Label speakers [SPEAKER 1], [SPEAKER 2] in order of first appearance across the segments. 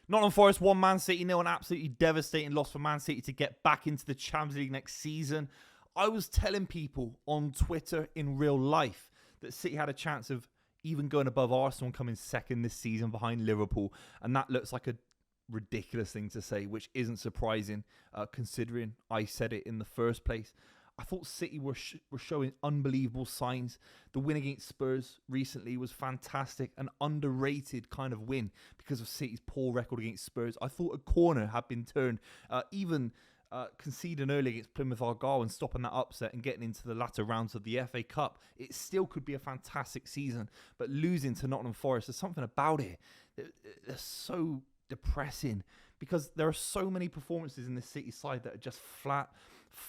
[SPEAKER 1] Nottingham Forest won Man City 0, an absolutely devastating loss for Man City to get back into the Champions League next season. I was telling people on Twitter in real life that City had a chance of even going above Arsenal and coming second this season behind Liverpool, and that looks like a ridiculous thing to say, which isn't surprising considering I said it in the first place. I thought City were showing unbelievable signs. The win against Spurs recently was fantastic, an underrated kind of win because of City's poor record against Spurs. I thought a corner had been turned, even conceding early against Plymouth Argyle and stopping that upset and getting into the latter rounds of the FA Cup. It still could be a fantastic season, but losing to Nottingham Forest, there's something about it that's so depressing because there are so many performances in the City side that are just flat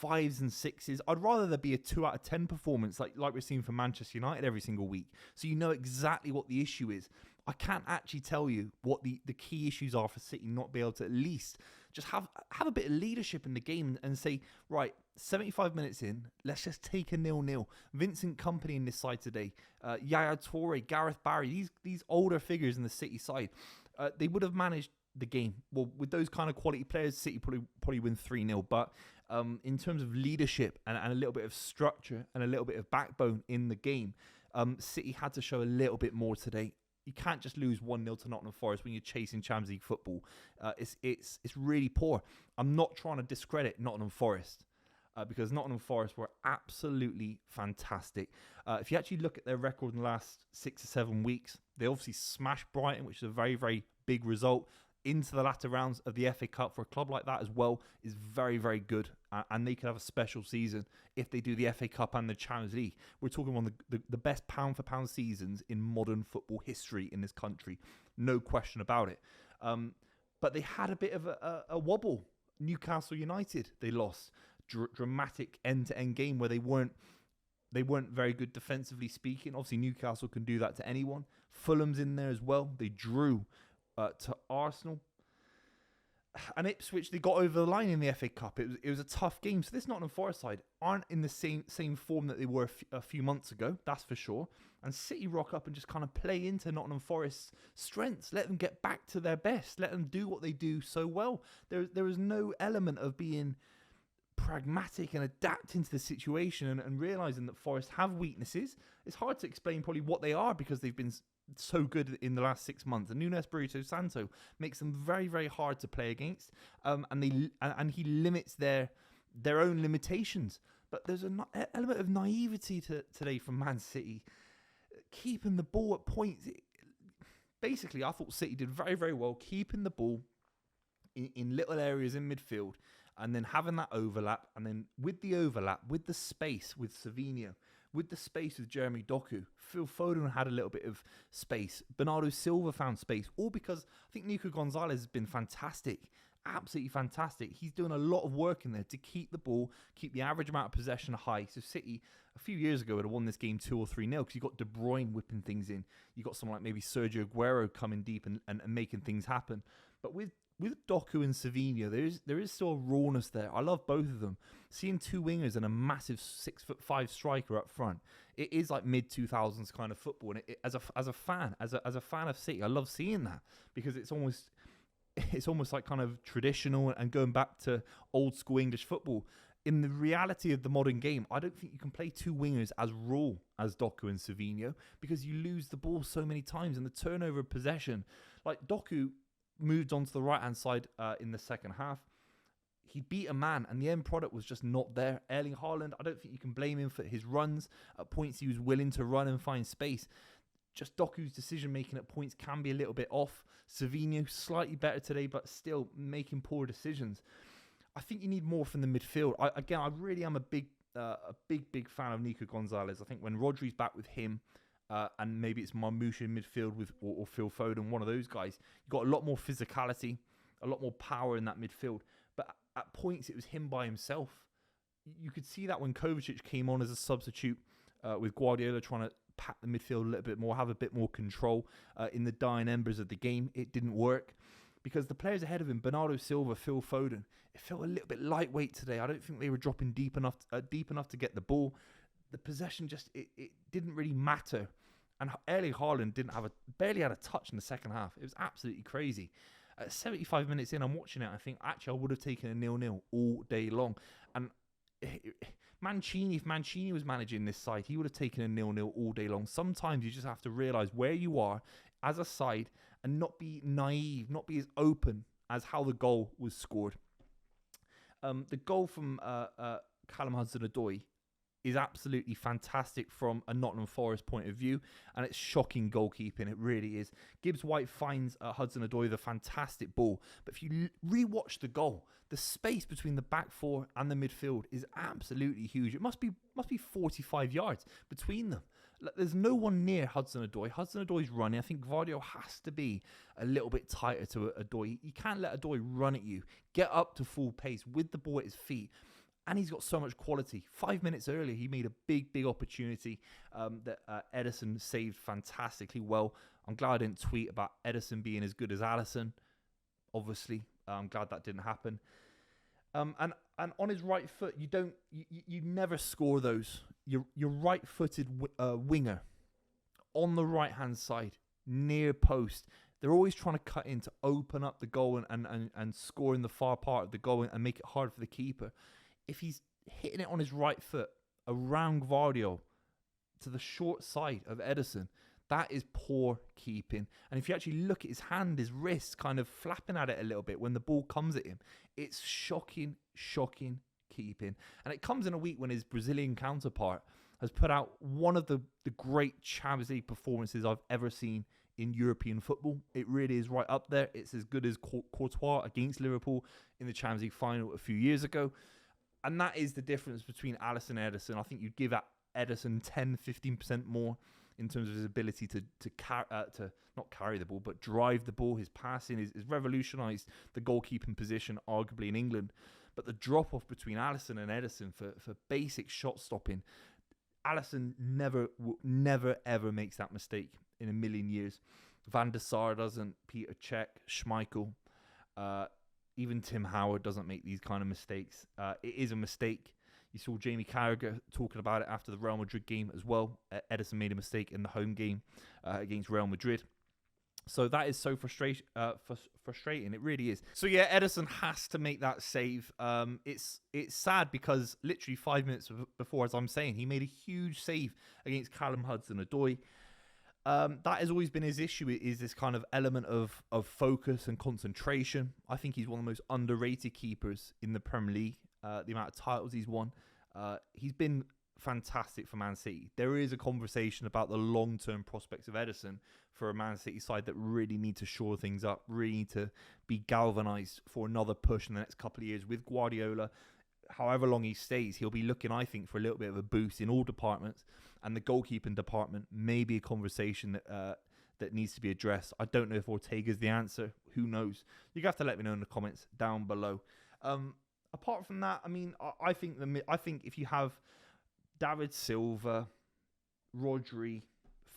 [SPEAKER 1] 5s and 6s. I'd rather there be a 2 out of 10 performance like we're seeing for Manchester United every single week, so you know exactly what the issue is. I can't actually tell you what the key issues are for City not be able to at least just have a bit of leadership in the game and say, right, 75 minutes in, let's just take a 0-0. Vincent Kompany in this side today, Yaya Toure, Gareth Barry, these older figures in the City side, they would have managed the game. Well, with those kind of quality players, City probably win 3-0. But in terms of leadership and a little bit of structure and a little bit of backbone in the game, City had to show a little bit more today. You can't just lose 1-0 to Nottingham Forest when you're chasing Champions League football. It's really poor. I'm not trying to discredit Nottingham Forest because Nottingham Forest were absolutely fantastic. If you actually look at their record in the last 6 or 7 weeks, they obviously smashed Brighton, which is a very, very big result. Into the latter rounds of the FA Cup for a club like that as well is very, very good. And they could have a special season if they do the FA Cup and the Champions League. We're talking one of the best pound-for-pound seasons in modern football history in this country. No question about it. But they had a bit of a wobble. Newcastle United, they lost. Dramatic end-to-end game where they weren't very good defensively speaking. Obviously, Newcastle can do that to anyone. Fulham's in there as well. They drew to Arsenal. And Ipswich, they got over the line in the FA Cup. It was a tough game. So this Nottingham Forest side aren't in the same form that they were a few months ago, that's for sure. And City rock up and just kind of play into Nottingham Forest's strengths. Let them get back to their best. Let them do what they do so well. There is no element of being pragmatic and adapting to the situation and realising that Forest have weaknesses. It's hard to explain probably what they are because they've been so good in the last 6 months. And Nuno Espirito Santo makes them very, very hard to play against. And he limits their own limitations. But there's an element of naivety today from Man City. Keeping the ball at points. Basically, I thought City did very, very well keeping the ball in little areas in midfield and then having that overlap. And then with the overlap, with the space with Savinho, with the space with Jeremy Doku, Phil Foden had a little bit of space. Bernardo Silva found space. All because I think Nico Gonzalez has been fantastic. Absolutely fantastic. He's doing a lot of work in there to keep the ball, keep the average amount of possession high. So City, a few years ago, would have won this game 2 or 3-0 because you got De Bruyne whipping things in. You got someone like maybe Sergio Aguero coming deep and making things happen. But with Doku and Savinho, there is still a rawness there. I love both of them. Seeing two wingers and a massive 6'5" striker up front, it is like mid 2000s kind of football. And as a fan of City, I love seeing that because it's almost like kind of traditional and going back to old school English football. In the reality of the modern game, I don't think you can play two wingers as raw as Doku and Savinho because you lose the ball so many times and the turnover of possession. Like Doku moved onto the right-hand side in the second half. He beat a man, and the end product was just not there. Erling Haaland, I don't think you can blame him for his runs. At points, he was willing to run and find space. Just Doku's decision-making at points can be a little bit off. Savinho, slightly better today, but still making poor decisions. I think you need more from the midfield. I really am a big fan of Nico Gonzalez. I think when Rodri's back with him, and maybe it's Marmoush in midfield with or Phil Foden, one of those guys. You've got a lot more physicality, a lot more power in that midfield. But at points, it was him by himself. You could see that when Kovacic came on as a substitute with Guardiola trying to pat the midfield a little bit more, have a bit more control in the dying embers of the game. It didn't work because the players ahead of him, Bernardo Silva, Phil Foden, it felt a little bit lightweight today. I don't think they were dropping deep enough to get the ball. The possession just it didn't really matter, and Erling Haaland barely had a touch in the second half. It was absolutely crazy. At 75 minutes in, I'm watching it. I think, actually, I would have taken a 0-0 all day long. And Mancini, if Mancini was managing this side, he would have taken a 0-0 all day long. Sometimes you just have to realise where you are as a side and not be naive, not be as open as how the goal was scored. The goal from Callum Hudson-Odoi is absolutely fantastic from a Nottingham Forest point of view, and it's shocking goalkeeping. It really is. Gibbs White finds Hudson-Odoi the fantastic ball, but if you rewatch the goal, the space between the back four and the midfield is absolutely huge. It must be 45 yards between them. There's no one near Hudson-Odoi. Hudson-Odoi's running. I think Gvardiol has to be a little bit tighter to Odoi. You can't let Odoi run at you. Get up to full pace with the ball at his feet. And he's got so much quality. 5 minutes earlier, he made a big opportunity that Edison saved fantastically well. I'm glad I didn't tweet about Edison being as good as Alisson. Obviously, I'm glad that didn't happen. And on his right foot, you never score those. Your right-footed winger on the right-hand side, near post. They're always trying to cut in to open up the goal and score in the far part of the goal and make it hard for the keeper. If he's hitting it on his right foot around Gvardiol to the short side of Edison, that is poor keeping. And if you actually look at his hand, his wrist kind of flapping at it a little bit when the ball comes at him, it's shocking keeping. And it comes in a week when his Brazilian counterpart has put out one of the great Champions League performances I've ever seen in European football. It really is right up there. It's as good as Courtois against Liverpool in the Champions League final a few years ago. And that is the difference between Alisson and Edison. I think you'd give Edison 10-15% more in terms of his ability to not carry the ball, but drive the ball. His passing is revolutionised the goalkeeping position, arguably in England. But the drop-off between Alisson and Edison for basic shot stopping, Alisson never ever makes that mistake in a million years. Van der Sar doesn't, Peter Cech, Schmeichel, even Tim Howard doesn't make these kind of mistakes. It is a mistake. You saw Jamie Carragher talking about it after the Real Madrid game as well. Edison made a mistake in the home game against Real Madrid. So that is so frustrating. It really is. So yeah, Edison has to make that save. It's sad because literally 5 minutes before, as I'm saying, he made a huge save against Callum Hudson-Odoi. That has always been his issue, is this kind of element of focus and concentration. I think he's one of the most underrated keepers in the Premier League. The amount of titles he's won. He's been fantastic for Man City. There is a conversation about the long-term prospects of Edison for a Man City side that really need to shore things up, really need to be galvanised for another push in the next couple of years with Guardiola. However long he stays, he'll be looking, I think, for a little bit of a boost in all departments, and the goalkeeping department may be a conversation that needs to be addressed. I don't know if Ortega's the answer. Who knows? You have to let me know in the comments down below. Apart from that, I mean, I think if you have David Silva, Rodri,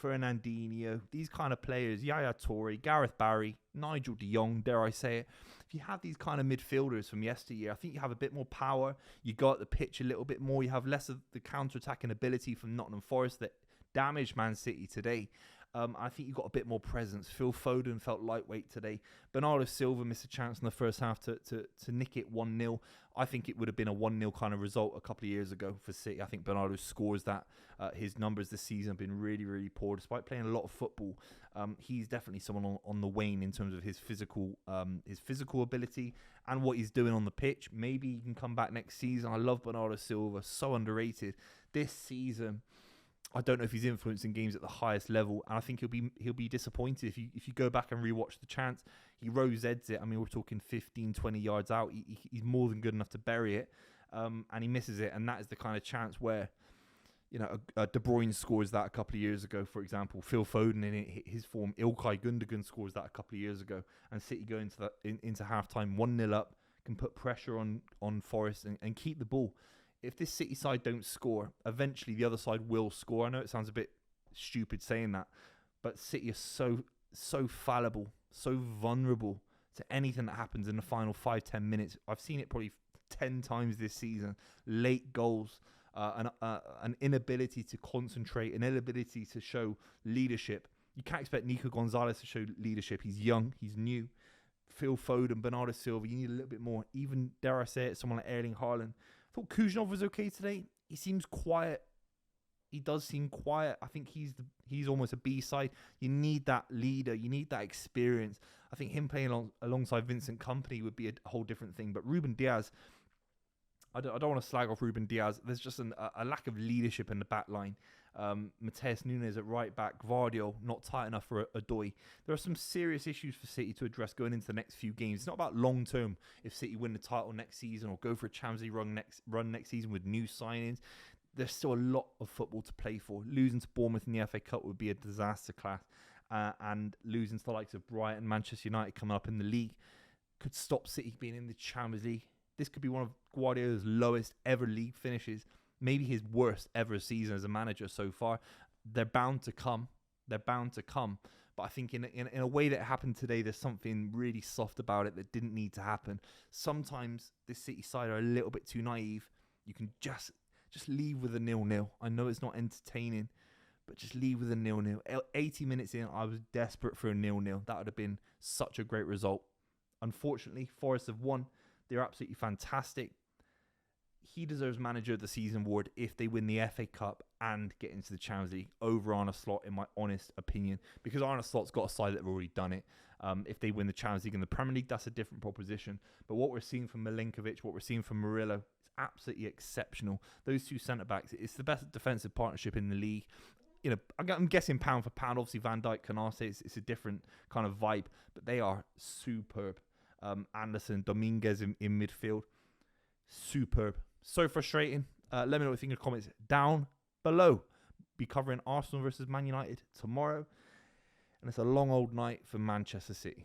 [SPEAKER 1] Fernandinho, these kind of players, Yaya Toure, Gareth Barry, Nigel de Jong, dare I say it, if you have these kind of midfielders from yesteryear, I think you have a bit more power. You got the pitch a little bit more. You have less of the counter-attacking ability from Nottingham Forest that damaged Man City today. I think you got a bit more presence. Phil Foden felt lightweight today. Bernardo Silva missed a chance in the first half to nick it 1-0. I think it would have been a 1-0 kind of result a couple of years ago for City. I think Bernardo scores that. His numbers this season have been really poor. Despite playing a lot of football, he's definitely someone on the wane in terms of his physical ability and what he's doing on the pitch. Maybe he can come back next season. I love Bernardo Silva. So underrated. This season, I don't know if he's influencing games at the highest level, and I think he'll be disappointed if you go back and rewatch the chance. He rose-eds it. I mean, we're talking 15-20 yards out. He's more than good enough to bury it, and he misses it. And that is the kind of chance where, you know, De Bruyne scores that a couple of years ago, for example. Phil Foden in his form, Ilkay Gundogan scores that a couple of years ago, and City go into half-time 1-0 up, can put pressure on Forest and keep the ball. If this City side don't score, eventually the other side will score. I know it sounds a bit stupid saying that, but City are so fallible, so vulnerable to anything that happens in the final 5-10 minutes. I've seen it probably 10 times this season. Late goals, an inability to concentrate, an inability to show leadership. You can't expect Nico Gonzalez to show leadership. He's young, he's new. Phil Foden, Bernardo Silva. You need a little bit more. Even, dare I say it, someone like Erling Haaland. I thought Kuznetsov was okay today. He seems quiet. He does seem quiet. I think he's almost a B-side. You need that leader. You need that experience. I think him playing alongside Vincent Kompany would be a whole different thing. But Ruben Diaz, I don't want to slag off Ruben Diaz. There's just a lack of leadership in the back line. Mateus Nunes at right back. Gvardiol not tight enough for Odoi. There are some serious issues for City to address going into the next few games. It's not about long term if City win the title next season or go for a Champions League run next season with new signings. There's still a lot of football to play for. Losing to Bournemouth in the FA Cup would be a disaster class. And losing to the likes of Brighton, Manchester United coming up in the league could stop City being in the Champions League. This could be one of Guardiola's lowest ever league finishes. Maybe his worst ever season as a manager so far. They're bound to come. But I think in a way that happened today, there's something really soft about it that didn't need to happen. Sometimes this City side are a little bit too naive. You can just leave with a 0-0. I know it's not entertaining, but just leave with a 0-0. 80 minutes in, I was desperate for a 0-0. That would have been such a great result. Unfortunately, Forest have won. They're absolutely fantastic. He deserves Manager of the Season award if they win the FA Cup and get into the Champions League over Arne Slot, in my honest opinion, because Arne Slot's got a side that have already done it. If they win the Champions League and the Premier League, that's a different proposition. But what we're seeing from Milinkovic, what we're seeing from Murillo, is absolutely exceptional. Those two centre-backs, it's the best defensive partnership in the league. You know, I'm guessing pound for pound. Obviously, Van Dijk, Canate, it's a different kind of vibe, but they are superb. Anderson, Dominguez in midfield, superb. So frustrating. Let me know what you think in the comments down below. Be covering Arsenal versus Man United tomorrow, and it's a long old night for Manchester City.